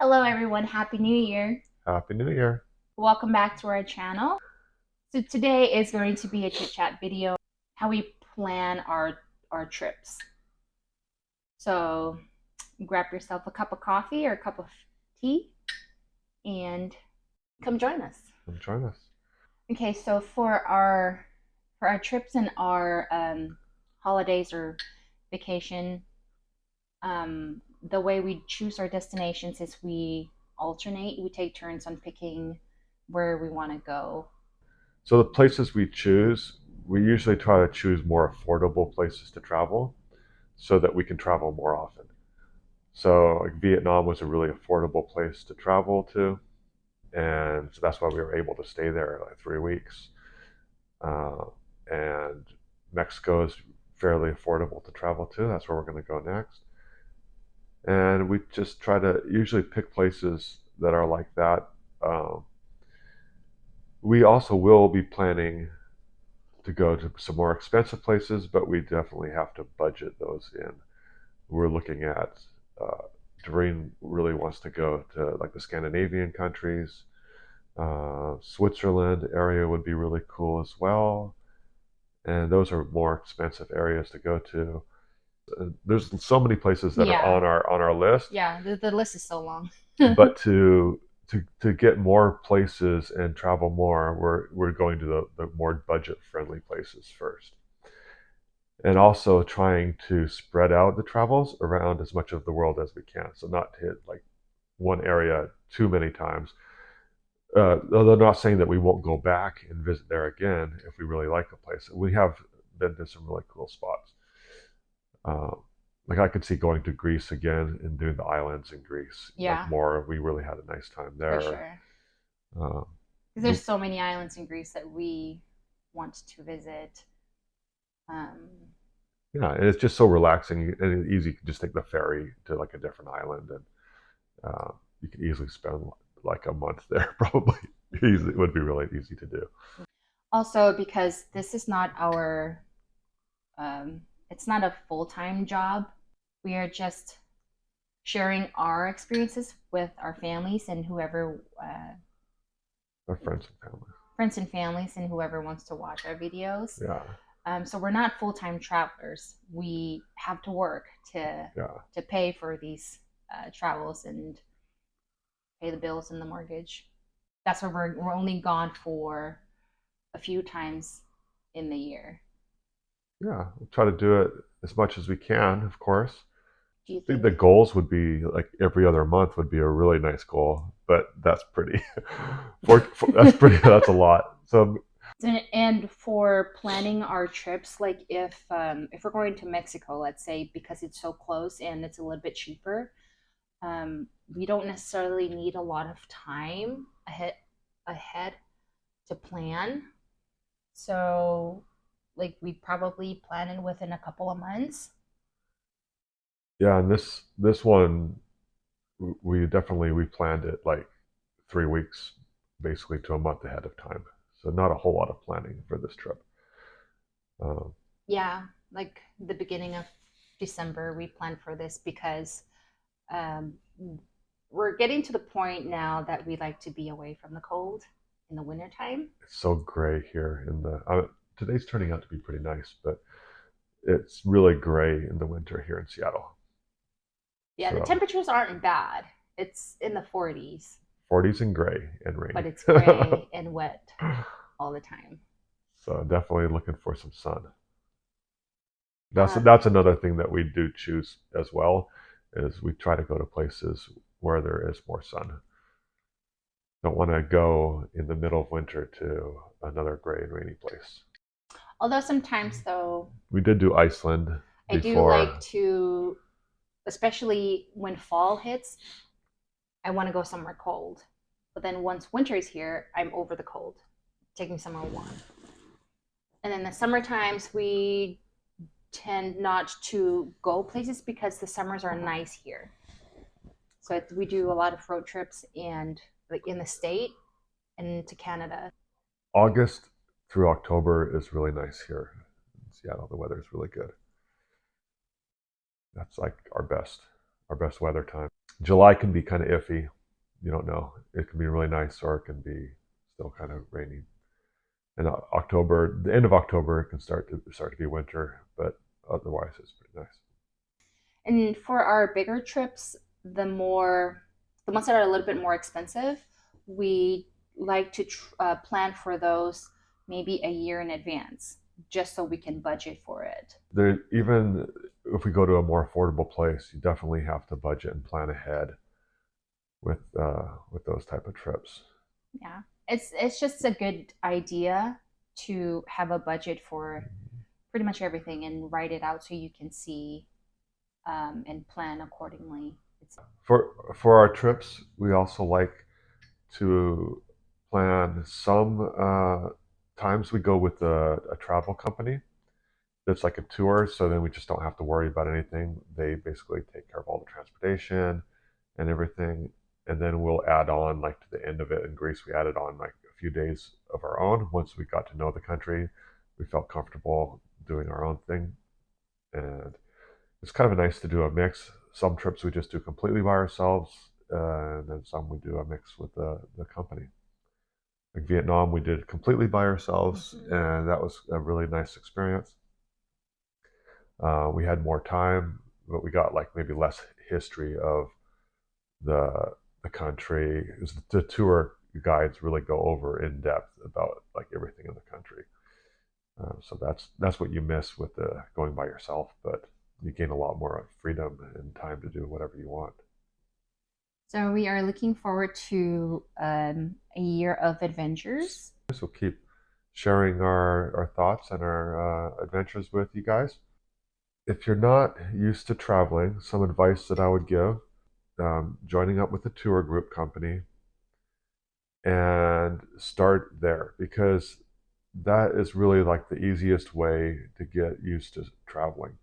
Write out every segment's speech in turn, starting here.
Hello everyone, Happy New Year. Happy New Year. Welcome back to our channel. So today is going to be a chit chat video, how we plan our trips. So grab yourself a cup of coffee or a cup of tea and come join us. Come join us. Okay, so for our trips and our holidays or vacation, the way we choose our destinations is we alternate. We take turns on picking where we want to go. So the places we choose, we usually try to choose more affordable places to travel so that we can travel more often. So like Vietnam was a really affordable place to travel to, and so that's why we were able to stay there like 3 weeks. Uh, and Mexico is fairly affordable to travel to. That's where we're going to go next. And we just try to usually pick places that are like that. Um, we also will be planning to go to some more expensive places, but we definitely have to budget those in. We're looking at Doreen really wants to go to like the Scandinavian countries. Switzerland area would be really cool as well, and those are more expensive areas to go to. There's so many places that are Yeah, on our list, yeah, the list is so long. but to get more places and travel more, we're going to the more budget friendly places first, and also trying to spread out the travels around as much of the world as we can. So not hit like one area too many times. Although not saying that we won't go back and visit there again if we really like a place. We have been to some really cool spots. Uh, like I could see going to Greece again and doing the islands in Greece. Like Yeah, more, we really had a nice time for there. sure. Uh, Because there's so many islands in Greece that we want to visit. Um, yeah, and it's just so relaxing and easy. You can just take the ferry to like a different island, and you could easily spend like a month there. Probably easy. It would be really easy to do. Also, because this is not our, it's not a full time job. We are just sharing our experiences with our families and whoever, Our friends and family. friends and families, and whoever wants to watch our videos. Yeah, So we're not full time travelers. We have to work to yeah, to pay for these travels and pay the bills and the mortgage. That's why we're only gone for a few times in the year. yeah. We'll try to do it as much as we can, of course. Do you I think the think? goals would be like every other month would be a really nice goal, but that's pretty. That's pretty. That's a lot. So And for planning our trips, like if we're going to Mexico, let's say, because it's so close and it's a little bit cheaper, we don't necessarily need a lot of time ahead to plan. So, like, we probably plan it within a couple of months. yeah, and this one we definitely we planned it like 3 weeks, basically to a month ahead of time. So not a whole lot of planning for this trip. Um, Yeah, like the beginning of December, we planned for this because um, we're getting to the point now that we like to be away from the cold in the wintertime. it's so gray here in the. Today's turning out to be pretty nice, but it's really gray in the winter here in Seattle. Yeah, the So temperatures aren't bad. It's in the 40s, 40s and gray and but rainy. it's gray and wet all the time. So definitely looking for some sun. That's Um, that's another thing that we do choose as well, is we try to go to places where there is more sun. Don't want to go in the middle of winter to another gray and rainy place. Although sometimes, though, We did do Iceland I do like before. to, especially when fall hits, I want to go somewhere cold. But then once winter is here, I'm over the cold. Take me somewhere warm. And then the summer times, we tend not to go places because the summers are nice here. So we do a lot of road trips and like in the state and to Canada. August through October is really nice here in Seattle. The weather is really good. That's like our best weather time. July can be kind of iffy. You don't know. It can be really nice or it can be still kind of rainy. And October, the end of October, it can start to be winter, but otherwise it's pretty nice. And for our bigger trips, the ones that are a little bit more expensive, we like to plan for those maybe a year in advance, just so we can budget for it. There, even if we go to a more affordable place, you definitely have to budget and plan ahead with those type of trips. Yeah, it's just a good idea to have a budget for pretty much everything and write it out so you can see and plan accordingly. It's For our trips, we also like to plan some times we go with a travel company that's like a tour, so then we just don't have to worry about anything. They basically take care of all the transportation and everything, and then we'll add on like to the end of it. In Greece, we added on like a few days of our own. Once we got to know the country, we felt comfortable doing our own thing, and it's kind of nice to do a mix. Some trips we just do completely by ourselves, and then some we do a mix with the company. Like Vietnam, we did it completely by ourselves, Mhm. and that was a really nice experience. We had more time, but we got like maybe less history of the the country. The tour guides really go over in depth about like everything in the country. So that's what you miss with the going by yourself, but you gain a lot more freedom and time to do whatever you want. So we are looking forward to a year of adventures. So keep sharing our thoughts and our adventures with you guys. If you're not used to traveling, some advice that I would give: joining up with a tour group company and start there, because that is really like the easiest way to get used to traveling.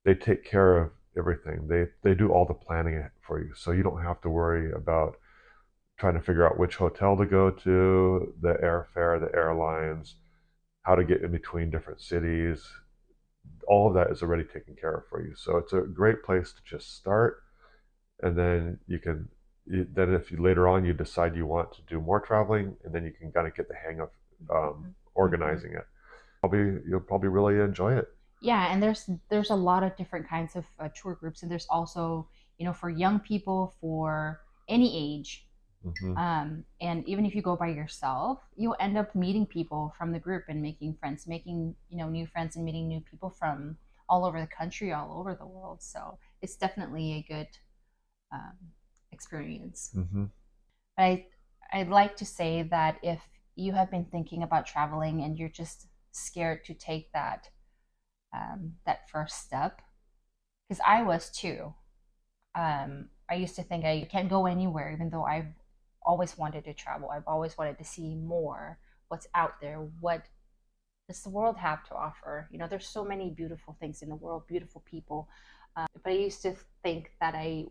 They take care of everything. They do all the planning for you, so you don't have to worry about trying to figure out which hotel to go to, the airfare, the airlines, how to get in between different cities. All of that is already taken care of for you. So it's a great place to just start, and then then if you later on you decide you want to do more traveling, and then you can kind of get the hang of Mhm. organizing it. Probably you'll probably really enjoy it. Yeah, and there's a lot of different kinds of tour groups, and there's also for young people for any age. Hmm. And even if you go by yourself, you'll end up meeting people from the group and making friends, making new friends and meeting new people from all over the country, all over the world. So it's definitely a good um, experience. Hmm. But I'd like to say that if you have been thinking about traveling and you're just scared to take that first step, because I was too. I used to think I can't go anywhere, even though I've always wanted to travel. I've always wanted to see more. What's out there? What does the world have to offer? There's so many beautiful things in the world, beautiful people. But I used to think that I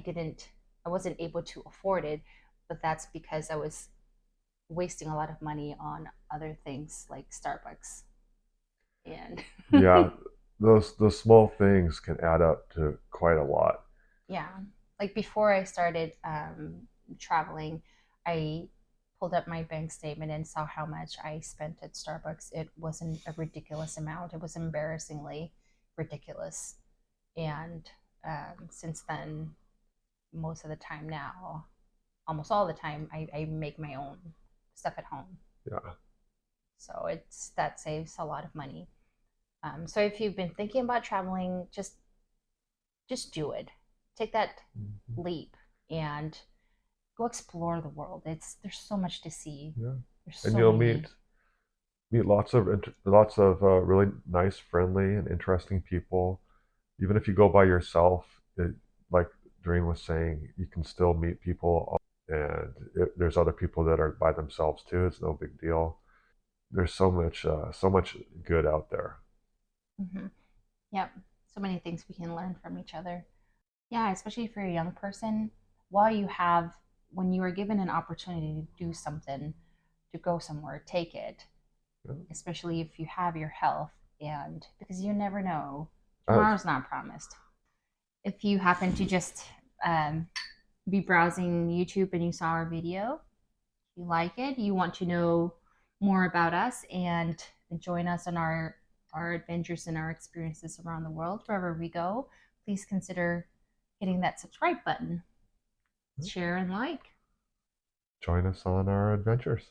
didn't, I wasn't able to afford it. But that's because I was wasting a lot of money on other things like Starbucks and Yeah, those small things can add up to quite a lot. yeah, like before I started traveling, I pulled up my bank statement and saw how much I spent at Starbucks. It wasn't a ridiculous amount. It was embarrassingly ridiculous. And since then, most of the time now, almost all the time, I make my own stuff at home. Yeah. So that saves a lot of money. So if you've been thinking about traveling, just do it. Take that Mhm. leap and go explore the world. There's so much to see. Yeah, There's and so you'll many. meet lots of really nice, friendly, and interesting people. Even if you go by yourself, like Doreen was saying, you can still meet people, and there's other people that are by themselves too. It's no big deal. There's so much good out there. Hmm. Yep, so many things we can learn from each other. Yeah, especially if you're a young person, while you have when you are given an opportunity to do something, to go somewhere, take it. Yeah. Especially if you have your health, and because you never know, Uh, tomorrow's not promised. if you happen to just be browsing YouTube and you saw our video, you like it, you want to know more about us and join us on our adventures and our experiences around the world wherever we go, please consider hitting that subscribe button, share and like. Join us on our adventures.